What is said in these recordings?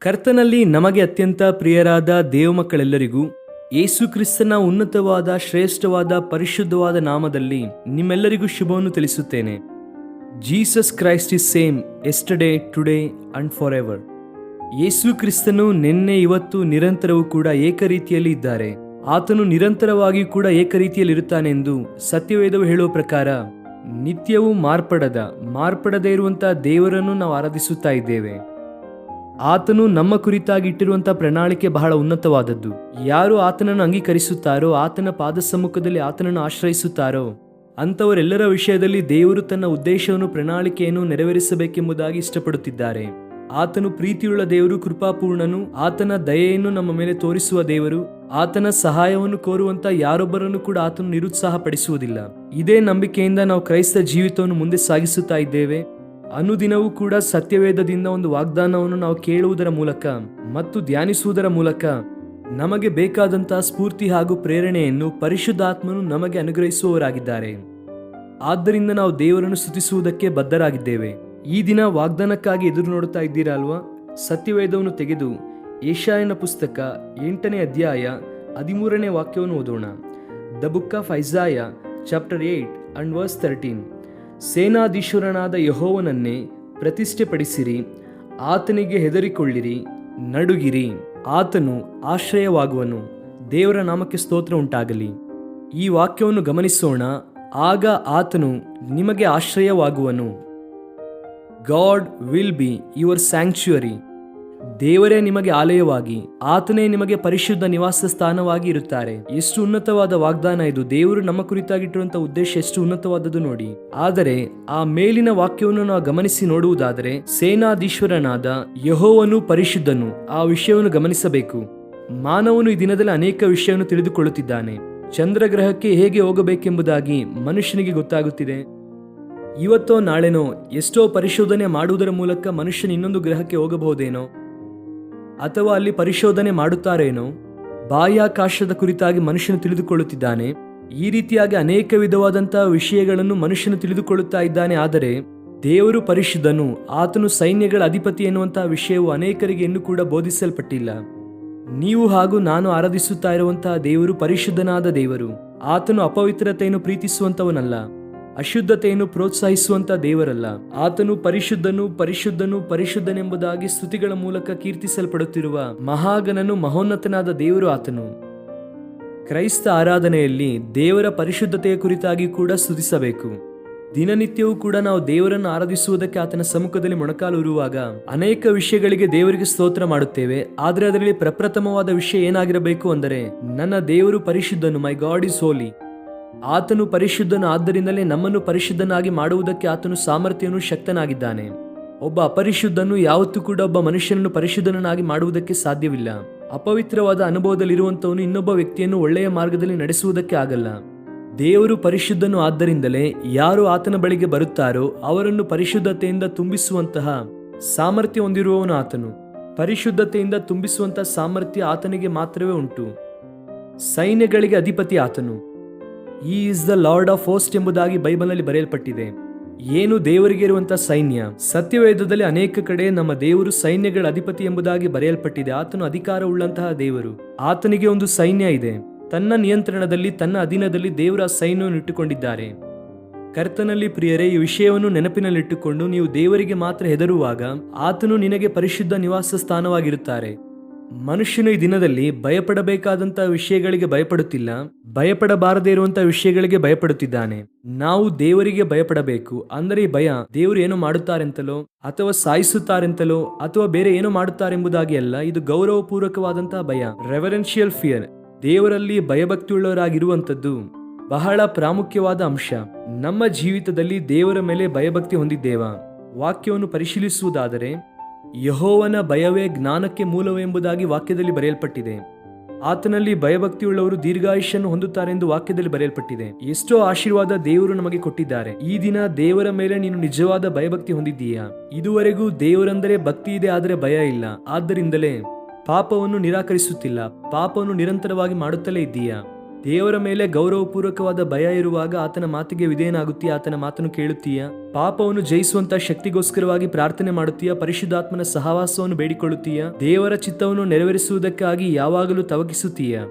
ಕರ್ತನಲ್ಲಿ ನಮಗೆ ಅತ್ಯಂತ ಪ್ರಿಯರಾದ ದೇವಮಕ್ಕಳೆಲ್ಲರಿಗೂ ಯೇಸು ಕ್ರಿಸ್ತನ ಉನ್ನತವಾದ ಶ್ರೇಷ್ಠವಾದ ಪರಿಶುದ್ಧವಾದ ನಾಮದಲ್ಲಿ ನಿಮ್ಮೆಲ್ಲರಿಗೂ ಶುಭವನ್ನು ತಿಳಿಸುತ್ತೇನೆ. Jesus Christ is same yesterday, today and for ever. Yesu ಕ್ರಿಸ್ತನು ನಿನ್ನೆ, ಇವತ್ತು, ನಿರಂತರವೂ ಕೂಡ ಏಕರೀತಿಯಲ್ಲಿ ಇದ್ದಾರೆ. ಆತನು ನಿರಂತರವಾಗಿ ಕೂಡ ಏಕರೀತಿಯಲ್ಲಿರುತ್ತಾನೆಂದು ಸತ್ಯವೇದವು ಹೇಳುವ ಪ್ರಕಾರ ನಿತ್ಯವೂ ಮಾರ್ಪಡದೇ ಇರುವಂತಹ ದೇವರನ್ನು ನಾವು ಆರಾಧಿಸುತ್ತಾ ಇದ್ದೇವೆ. ಆತನು ನಮ್ಮ ಕುರಿತಾಗಿ ಇಟ್ಟಿರುವಂತಹ ಪ್ರಣಾಳಿಕೆ ಬಹಳ ಉನ್ನತವಾದದ್ದು. ಯಾರು ಆತನನ್ನು ಅಂಗೀಕರಿಸುತ್ತಾರೋ, ಆತನ ಪಾದ ಸಮ್ಮುಖದಲ್ಲಿ ಆತನನ್ನು ಆಶ್ರಯಿಸುತ್ತಾರೋ ಅಂಥವರೆಲ್ಲರ ವಿಷಯದಲ್ಲಿ ದೇವರು ತನ್ನ ಉದ್ದೇಶವನ್ನು, ಪ್ರಣಾಳಿಕೆಯನ್ನು ನೆರವೇರಿಸಬೇಕೆಂಬುದಾಗಿ ಇಷ್ಟಪಡುತ್ತಿದ್ದಾರೆ. ಆತನು ಪ್ರೀತಿಯುಳ್ಳ ದೇವರು, ಕೃಪಾಪೂರ್ಣನು. ಆತನ ದಯೆಯನ್ನು ನಮ್ಮ ಮೇಲೆ ತೋರಿಸುವ ದೇವರು. ಆತನ ಸಹಾಯವನ್ನು ಕೋರುವಂತ ಯಾರೊಬ್ಬರನ್ನು ಕೂಡ ಆತನು ನಿರುತ್ಸಾಹಪಡಿಸುವುದಿಲ್ಲ. ಇದೇ ನಂಬಿಕೆಯಿಂದ ನಾವು ಕ್ರೈಸ್ತ ಜೀವಿತವನ್ನು ಮುಂದೆ ಸಾಗಿಸುತ್ತಾ ಇದ್ದೇವೆ. ಅನುದಿನವೂ ಕೂಡ ಸತ್ಯವೇದದಿಂದ ಒಂದು ವಾಗ್ದಾನವನ್ನು ನಾವು ಕೇಳುವುದರ ಮೂಲಕ ಮತ್ತು ಧ್ಯಾನಿಸುವುದರ ಮೂಲಕ ನಮಗೆ ಬೇಕಾದಂತಹ ಸ್ಫೂರ್ತಿ ಹಾಗೂ ಪ್ರೇರಣೆಯನ್ನು ಪರಿಶುದ್ಧಾತ್ಮನು ನಮಗೆ ಅನುಗ್ರಹಿಸುವವರಾಗಿದ್ದಾರೆ. ಆದ್ದರಿಂದ ನಾವು ದೇವರನ್ನು ಸ್ತುತಿಸುವುದಕ್ಕೆ ಬದ್ಧರಾಗಿದ್ದೇವೆ. ಈ ದಿನ ವಾಗ್ದಾನಕ್ಕಾಗಿ ಎದುರು ನೋಡುತ್ತಾ ಇದ್ದೀರಾ ಅಲ್ವಾ? ಸತ್ಯವೇದವನ್ನು ತೆಗೆದು ಯೆಶಾಯನ ಪುಸ್ತಕ 8ನೇ ಅಧ್ಯಾಯ 13ನೇ ವಾಕ್ಯವನ್ನು ಓದೋಣ. The book of Isaiah chapter 8 and verse 13. ಸೇನಾಧೀಶ್ವರನಾದ ಯೆಹೋವನನ್ನೇ ಪ್ರತಿಷ್ಠೆಪಡಿಸಿರಿ, ಆತನಿಗೆ ಹೆದರಿಕೊಳ್ಳಿರಿ, ನಡುಗಿರಿ, ಆತನು ಆಶ್ರಯವಾಗುವನು. ದೇವರ ನಾಮಕ್ಕೆ ಸ್ತೋತ್ರ ಉಂಟಾಗಲಿ. ಈ ವಾಕ್ಯವನ್ನು ಗಮನಿಸೋಣ. ಆಗ ಆತನು ನಿಮಗೆ ಆಶ್ರಯವಾಗುವನು. God will be your sanctuary. ದೇವರೇ ನಿಮಗೆ ಆಲಯವಾಗಿ, ಆತನೇ ನಿಮಗೆ ಪರಿಶುದ್ಧ ನಿವಾಸ ಸ್ಥಾನವಾಗಿ ಇರುತ್ತಾರೆ. ಎಷ್ಟು ಉನ್ನತವಾದ ವಾಗ್ದಾನ ಇದು! ದೇವರು ನಮ್ಮ ಕುರಿತಾಗಿಟ್ಟಿರುವಂತಹ ಉದ್ದೇಶ ಎಷ್ಟು ಉನ್ನತವಾದದ್ದು ನೋಡಿ. ಆದರೆ ಆ ಮೇಲಿನ ವಾಕ್ಯವನ್ನು ನಾವು ಗಮನಿಸಿ ನೋಡುವುದಾದರೆ, ಸೇನಾಧೀಶ್ವರನಾದ ಯೆಹೋವನು ಪರಿಶುದ್ಧನು. ಆ ವಿಷಯವನ್ನು ಗಮನಿಸಬೇಕು. ಮಾನವನು ಈ ದಿನದಲ್ಲಿ ಅನೇಕ ವಿಷಯವನ್ನು ತಿಳಿದುಕೊಳ್ಳುತ್ತಿದ್ದಾನೆ. ಚಂದ್ರಗ್ರಹಕ್ಕೆ ಹೇಗೆ ಹೋಗಬೇಕೆಂಬುದಾಗಿ ಮನುಷ್ಯನಿಗೆ ಗೊತ್ತಾಗುತ್ತಿದೆ. ಇವತ್ತೋ ನಾಳೆನೋ ಎಷ್ಟೋ ಪರಿಶೋಧನೆ ಮಾಡುವುದರ ಮೂಲಕ ಮನುಷ್ಯನ ಇನ್ನೊಂದು ಗ್ರಹಕ್ಕೆ ಹೋಗಬಹುದೇನೋ, ಅಥವಾ ಅಲ್ಲಿ ಪರಿಶೋಧನೆ ಮಾಡುತ್ತಾರೇನೋ. ಬಾಹ್ಯಾಕಾಶದ ಕುರಿತಾಗಿ ಮನುಷ್ಯನು ತಿಳಿದುಕೊಳ್ಳುತ್ತಿದ್ದಾನೆ. ಈ ರೀತಿಯಾಗಿ ಅನೇಕ ವಿಧವಾದಂತಹ ವಿಷಯಗಳನ್ನು ಮನುಷ್ಯನು ತಿಳಿದುಕೊಳ್ಳುತ್ತಾ ಇದ್ದಾನೆ. ಆದರೆ ದೇವರು ಪರಿಶುದ್ಧನು, ಆತನು ಸೈನ್ಯಗಳ ಅಧಿಪತಿ ಎನ್ನುವಂತಹ ವಿಷಯವು ಅನೇಕರಿಗೆ ಇನ್ನೂ ಕೂಡ ಬೋಧಿಸಲ್ಪಟ್ಟಿಲ್ಲ. ನೀವು ಹಾಗೂ ನಾನು ಆರಾಧಿಸುತ್ತಾ ಇರುವಂತಹ ದೇವರು ಪರಿಶುದ್ಧನಾದ ದೇವರು. ಆತನು ಅಪವಿತ್ರತೆಯನ್ನು ಪ್ರೀತಿಸುವಂತವನಲ್ಲ, ಅಶುದ್ಧತೆಯನ್ನು ಪ್ರೋತ್ಸಾಹಿಸುವಂತ ದೇವರಲ್ಲ. ಆತನು ಪರಿಶುದ್ಧನು, ಪರಿಶುದ್ಧನು, ಪರಿಶುದ್ಧನೆಂಬುದಾಗಿ ಸ್ತುತಿಗಳ ಮೂಲಕ ಕೀರ್ತಿಸಲ್ಪಡುತ್ತಿರುವ ಮಹಾಗಣನು, ಮಹೋನ್ನತನಾದ ದೇವರು ಆತನು. ಕ್ರೈಸ್ತ ಆರಾಧನೆಯಲ್ಲಿ ದೇವರ ಪರಿಶುದ್ಧತೆಯ ಕುರಿತಾಗಿ ಕೂಡ ಸ್ತುತಿಸಬೇಕು. ದಿನನಿತ್ಯವೂ ಕೂಡ ನಾವು ದೇವರನ್ನು ಆರಾಧಿಸುವುದಕ್ಕೆ ಆತನ ಸಮ್ಮುಖದಲ್ಲಿ ಮೊಣಕಾಲು ಇರುವಾಗ ಅನೇಕ ವಿಷಯಗಳಿಗೆ ದೇವರಿಗೆ ಸ್ತೋತ್ರ ಮಾಡುತ್ತೇವೆ. ಆದರೆ ಅದರಲ್ಲಿ ಪ್ರಪ್ರಥಮವಾದ ವಿಷಯ ಏನಾಗಿರಬೇಕು ಅಂದರೆ, ನನ್ನ ದೇವರು ಪರಿಶುದ್ಧನು, ಮೈ ಗಾಡ್ ಇಸ್ ಹೋಲಿ. ಆತನು ಪರಿಶುದ್ಧನು, ಆದ್ದರಿಂದಲೇ ನಮ್ಮನ್ನು ಪರಿಶುದ್ಧನಾಗಿ ಮಾಡುವುದಕ್ಕೆ ಆತನು ಸಾಮರ್ಥ್ಯನು, ಶಕ್ತನಾಗಿದ್ದಾನೆ. ಒಬ್ಬ ಅಪರಿಶುದ್ಧನು ಯಾವತ್ತೂ ಕೂಡ ಒಬ್ಬ ಮನುಷ್ಯನನ್ನು ಪರಿಶುದ್ಧನಾಗಿ ಮಾಡುವುದಕ್ಕೆ ಸಾಧ್ಯವಿಲ್ಲ. ಅಪವಿತ್ರವಾದ ಅನುಭವದಲ್ಲಿರುವಂತವನು ಇನ್ನೊಬ್ಬ ವ್ಯಕ್ತಿಯನ್ನು ಒಳ್ಳೆಯ ಮಾರ್ಗದಲ್ಲಿ ನಡೆಸುವುದಕ್ಕೆ ಆಗಲ್ಲ. ದೇವರು ಪರಿಶುದ್ಧನು, ಆದ್ದರಿಂದಲೇ ಯಾರು ಆತನ ಬಳಿಗೆ ಬರುತ್ತಾರೋ ಅವರನ್ನು ಪರಿಶುದ್ಧತೆಯಿಂದ ತುಂಬಿಸುವಂತಹ ಸಾಮರ್ಥ್ಯ ಹೊಂದಿರುವವನು ಆತನು. ಪರಿಶುದ್ಧತೆಯಿಂದ ತುಂಬಿಸುವಂತಹ ಸಾಮರ್ಥ್ಯ ಆತನಿಗೆ ಮಾತ್ರವೇ ಉಂಟು. ಸೈನ್ಯಗಳಿಗೆ ಅಧಿಪತಿ ಆತನು. ಈ is the lord of host ಎಂಬುದಾಗಿ ಬೈಬಲ್ನಲ್ಲಿ ಬರೆಯಲ್ಪಟ್ಟಿದೆ. ಏನು ದೇವರಿಗೆ ಇರುವಂತಹ ಸೈನ್ಯ? ಸತ್ಯವೇದದಲ್ಲಿ ಅನೇಕ ಕಡೆ ನಮ್ಮ ದೇವರು ಸೈನ್ಯಗಳ ಅಧಿಪತಿ ಎಂಬುದಾಗಿ ಬರೆಯಲ್ಪಟ್ಟಿದೆ. ಆತನು ಅಧಿಕಾರವುಳ್ಳಂತಹ ದೇವರು. ಆತನಿಗೆ ಒಂದು ಸೈನ್ಯ ಇದೆ. ತನ್ನ ನಿಯಂತ್ರಣದಲ್ಲಿ, ತನ್ನ ಅಧೀನದಲ್ಲಿ ದೇವರ ಸೈನ್ಯವನ್ನು ಇಟ್ಟುಕೊಂಡಿದ್ದಾರೆ. ಕರ್ತನಲ್ಲಿ ಪ್ರಿಯರೇ, ಈ ವಿಷಯವನ್ನು ನೆನಪಿನಲ್ಲಿಟ್ಟುಕೊಂಡು ನೀವು ದೇವರಿಗೆ ಮಾತ್ರ ಹೆದರುವಾಗ ಆತನು ನಿನಗೆ ಪರಿಶುದ್ಧ ನಿವಾಸ ಸ್ಥಾನವಾಗಿರುತ್ತಾರೆ. ಮನುಷ್ಯನು ಈ ದಿನದಲ್ಲಿ ಭಯಪಡಬೇಕಾದಂತಹ ವಿಷಯಗಳಿಗೆ ಭಯಪಡುತ್ತಿಲ್ಲ, ಭಯಪಡಬಾರದೇ ಇರುವಂತಹ ವಿಷಯಗಳಿಗೆ ಭಯಪಡುತ್ತಿದ್ದಾನೆ. ನಾವು ದೇವರಿಗೆ ಭಯಪಡಬೇಕು. ಅಂದರೆ ಈ ಭಯ ದೇವರು ಏನೋ ಮಾಡುತ್ತಾರೆಂತಲೋ, ಅಥವಾ ಸಾಯಿಸುತ್ತಾರೆಂತಲೋ, ಅಥವಾ ಬೇರೆ ಏನೋ ಮಾಡುತ್ತಾರೆಂಬುದಾಗಿ ಅಲ್ಲ. ಇದು ಗೌರವಪೂರ್ವಕವಾದಂತಹ ಭಯ, ರೆವರೆನ್ಷಿಯಲ್ ಫಿಯರ್. ದೇವರಲ್ಲಿ ಭಯಭಕ್ತಿಯುಳ್ಳವರಾಗಿರುವಂಥದ್ದು ಬಹಳ ಪ್ರಾಮುಖ್ಯವಾದ ಅಂಶ. ನಮ್ಮ ಜೀವಿತದಲ್ಲಿ ದೇವರ ಮೇಲೆ ಭಯಭಕ್ತಿ ಹೊಂದಿದ್ದೇವಾ? ವಾಕ್ಯವನ್ನು ಪರಿಶೀಲಿಸುವುದಾದರೆ, ಯೆಹೋವನ ಭಯವೇ ಜ್ಞಾನಕ್ಕೆ ಮೂಲವೆಂಬುದಾಗಿ ವಾಕ್ಯದಲ್ಲಿ ಬರೆಯಲ್ಪಟ್ಟಿದೆ. ಆತನಲ್ಲಿ ಭಯಭಕ್ತಿಯುಳ್ಳವರು ದೀರ್ಘಾಯುಷ್ಯನ್ನು ಹೊಂದುತ್ತಾರೆಂದು ವಾಕ್ಯದಲ್ಲಿ ಬರೆಯಲ್ಪಟ್ಟಿದೆ. ಎಷ್ಟೋ ಆಶೀರ್ವಾದ ದೇವರು ನಮಗೆ ಕೊಟ್ಟಿದ್ದಾರೆ. ಈ ದಿನ ದೇವರ ಮೇಲೆ ನೀನು ನಿಜವಾದ ಭಯಭಕ್ತಿ ಹೊಂದಿದ್ದೀಯಾ? ಇದುವರೆಗೂ ದೇವರಂದರೆ ಭಕ್ತಿ ಇದೆ, ಆದರೆ ಭಯ ಇಲ್ಲ. ಆದ್ದರಿಂದಲೇ ಪಾಪವನ್ನು ನಿರಾಕರಿಸುತ್ತಿಲ್ಲ, ಪಾಪವನ್ನು ನಿರಂತರವಾಗಿ ಮಾಡುತ್ತಲೇ ಇದ್ದೀಯಾ? ದೇವರ ಮೇಲೆ ಗೌರವಪೂರ್ವಕವಾದ ಭಯ ಇರುವಾಗ ಆತನ ಮಾತಿಗೆ ವಿಧೇಯನಾಗುತ್ತೀಯಾ? ಆತನ ಮಾತನ್ನು ಕೇಳುತ್ತೀಯಾ? ಪಾಪವನ್ನು ಜಯಿಸುವಂತ ಶಕ್ತಿಗೋಸ್ಕರವಾಗಿ ಪ್ರಾರ್ಥನೆ ಮಾಡುತ್ತೀಯಾ? ಪರಿಶುದ್ಧಾತ್ಮನ ಸಹವಾಸವನ್ನು ಬೇಡಿಕೊಳ್ಳುತ್ತೀಯಾ? ದೇವರ ಚಿತ್ತವನ್ನು ನೆರವೇರಿಸುವುದಕ್ಕಾಗಿ ಯಾವಾಗಲೂ ತವಕಿಸುತ್ತೀಯಾ?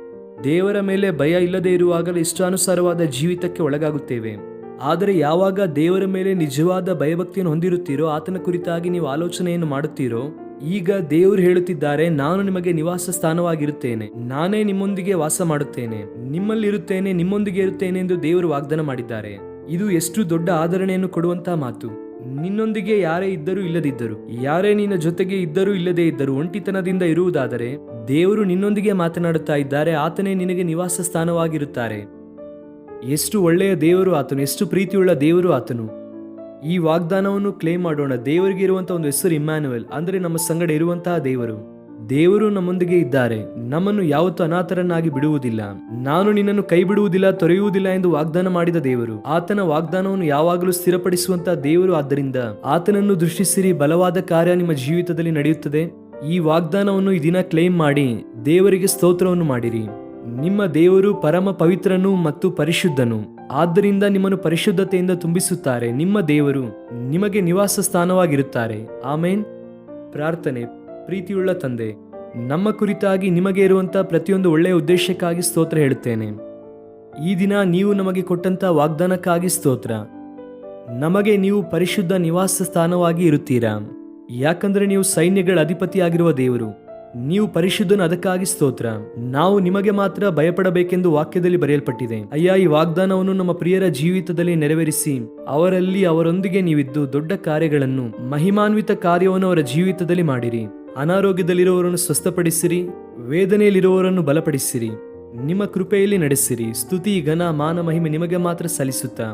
ದೇವರ ಮೇಲೆ ಭಯ ಇಲ್ಲದೆ ಇರುವಾಗಲೂ ಇಷ್ಟಾನುಸಾರವಾದ ಜೀವಿತಕ್ಕೆ ಒಳಗಾಗುತ್ತೇವೆ. ಆದರೆ ಯಾವಾಗ ದೇವರ ಮೇಲೆ ನಿಜವಾದ ಭಯಭಕ್ತಿಯನ್ನು ಹೊಂದಿರುತ್ತೀರೋ, ಆತನ ಕುರಿತಾಗಿ ನೀವು ಆಲೋಚನೆಯನ್ನು ಮಾಡುತ್ತೀರೋ, ಈಗ ದೇವರು ಹೇಳುತ್ತಿದ್ದಾರೆ, ನಾನು ನಿಮಗೆ ನಿವಾಸ ಸ್ಥಾನವಾಗಿರುತ್ತೇನೆ, ನಾನೇ ನಿಮ್ಮೊಂದಿಗೆ ವಾಸ ಮಾಡುತ್ತೇನೆ, ನಿಮ್ಮಲ್ಲಿರುತ್ತೇನೆ, ನಿಮ್ಮೊಂದಿಗೆ ಇರುತ್ತೇನೆ ಎಂದು ದೇವರು ವಾಗ್ದಾನ ಮಾಡಿದ್ದಾರೆ. ಇದು ಎಷ್ಟು ದೊಡ್ಡ ಆದರಣೆಯನ್ನು ಕೊಡುವಂತಹ ಮಾತು. ನಿನ್ನೊಂದಿಗೆ ಯಾರೇ ಇದ್ದರೂ ಇಲ್ಲದಿದ್ದರು, ಯಾರೇ ನಿನ್ನ ಜೊತೆಗೆ ಇದ್ದರೂ ಇಲ್ಲದೇ ಇದ್ದರು, ಒಂಟಿತನದಿಂದ ಇರುವುದಾದರೆ ದೇವರು ನಿನ್ನೊಂದಿಗೆ ಮಾತನಾಡುತ್ತಾ ಇದ್ದಾರೆ. ಆತನೇ ನಿನಗೆ ನಿವಾಸ ಸ್ಥಾನವಾಗಿರುತ್ತಾರೆ. ಎಷ್ಟು ಒಳ್ಳೆಯ ದೇವರು ಆತನು, ಎಷ್ಟು ಪ್ರೀತಿಯುಳ್ಳ ದೇವರು ಆತನು. ಈ ವಾಗ್ದಾನವನ್ನು ಕ್ಲೇಮ್ ಮಾಡೋಣ. ದೇವರಿಗೆ ಇರುವಂತಹ ಒಂದು ಹೆಸರು ಇಮ್ಯಾನ್ಯುಯಲ್, ಅಂದರೆ ನಮ್ಮ ಸಂಗಡ ಇರುವಂತಹ ದೇವರು. ದೇವರು ನಮ್ಮೊಂದಿಗೆ ಇದ್ದಾರೆ, ನಮ್ಮನ್ನು ಯಾವತ್ತೂ ಅನಾಥರನ್ನಾಗಿ ಬಿಡುವುದಿಲ್ಲ. ನಾನು ನಿನ್ನನ್ನು ಕೈ ಬಿಡುವುದಿಲ್ಲ, ತೊರೆಯುವುದಿಲ್ಲ ಎಂದು ವಾಗ್ದಾನ ಮಾಡಿದ ದೇವರು. ಆತನ ವಾಗ್ದಾನವನ್ನು ಯಾವಾಗಲೂ ಸ್ಥಿರಪಡಿಸುವಂತಹ ದೇವರು. ಆದ್ದರಿಂದ ಆತನನ್ನು ದೃಷ್ಟಿಸಿರಿ, ಬಲವಾದ ಕಾರ್ಯ ನಿಮ್ಮ ಜೀವಿತದಲ್ಲಿ ನಡೆಯುತ್ತದೆ. ಈ ವಾಗ್ದಾನವನ್ನು ಈ ದಿನ ಕ್ಲೇಮ್ ಮಾಡಿ ದೇವರಿಗೆ ಸ್ತೋತ್ರವನ್ನು ಮಾಡಿರಿ. ನಿಮ್ಮ ದೇವರು ಪರಮ ಪವಿತ್ರನು ಮತ್ತು ಪರಿಶುದ್ಧನು, ಆದ್ದರಿಂದ ನಿಮ್ಮನ್ನು ಪರಿಶುದ್ಧತೆಯಿಂದ ತುಂಬಿಸುತ್ತಾರೆ. ನಿಮ್ಮ ದೇವರು ನಿಮಗೆ ನಿವಾಸ ಸ್ಥಾನವಾಗಿರುತ್ತಾರೆ. ಆಮೇನ್. ಪ್ರಾರ್ಥನೆ. ಪ್ರೀತಿಯುಳ್ಳ ತಂದೆ, ನಮ್ಮ ಕುರಿತಾಗಿ ನಿಮಗೆ ಇರುವಂತಹ ಪ್ರತಿಯೊಂದು ಒಳ್ಳೆಯ ಉದ್ದೇಶಕ್ಕಾಗಿ ಸ್ತೋತ್ರ ಹೇಳುತ್ತೇನೆ. ಈ ದಿನ ನೀವು ನಮಗೆ ಕೊಟ್ಟಂತ ವಾಗ್ದಾನಕ್ಕಾಗಿ ಸ್ತೋತ್ರ. ನಮಗೆ ನೀವು ಪರಿಶುದ್ಧ ನಿವಾಸ ಸ್ಥಾನವಾಗಿ ಇರುತ್ತೀರಾ, ಯಾಕಂದ್ರೆ ನೀವು ಸೈನ್ಯಗಳ ಅಧಿಪತಿಯಾಗಿರುವ ದೇವರು. ನೀವು ಪರಿಶುದ್ಧನ, ಅದಕ್ಕಾಗಿ ಸ್ತೋತ್ರ. ನಾವು ನಿಮಗೆ ಮಾತ್ರ ಭಯಪಡಬೇಕೆಂದು ವಾಕ್ಯದಲ್ಲಿ ಬರೆಯಲ್ಪಟ್ಟಿದೆ. ಅಯ್ಯ, ಈ ವಾಗ್ದಾನವನ್ನು ನಮ್ಮ ಪ್ರಿಯರ ಜೀವಿತದಲ್ಲಿ ನೆರವೇರಿಸಿ ಅವರಲ್ಲಿ, ಅವರೊಂದಿಗೆ ನೀವಿದ್ದು ದೊಡ್ಡ ಕಾರ್ಯಗಳನ್ನು, ಮಹಿಮಾನ್ವಿತ ಕಾರ್ಯವನ್ನು ಅವರ ಜೀವಿತದಲ್ಲಿ ಮಾಡಿರಿ. ಅನಾರೋಗ್ಯದಲ್ಲಿರುವವರನ್ನು ಸ್ವಸ್ಥಪಡಿಸಿರಿ, ವೇದನೆಯಲ್ಲಿರುವವರನ್ನು ಬಲಪಡಿಸಿರಿ, ನಿಮ್ಮ ಕೃಪೆಯಲ್ಲಿ ನಡೆಸಿರಿ. ಸ್ತುತಿ, ಘನ, ಮಾನ, ಮಹಿಮೆ ನಿಮಗೆ ಮಾತ್ರ ಸಲ್ಲಿಸುತ್ತಾ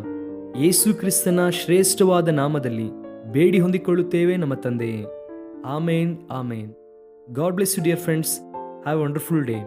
ಯೇಸು ಕ್ರಿಸ್ತನ ಶ್ರೇಷ್ಠವಾದ ನಾಮದಲ್ಲಿ ಬೇಡಿ ಹೊಂದಿಕೊಳ್ಳುತ್ತೇವೆ ನಮ್ಮ ತಂದೆಯೇ. ಆಮೇನ್, ಆಮೇನ್. God bless you, dear friends. Have a wonderful day.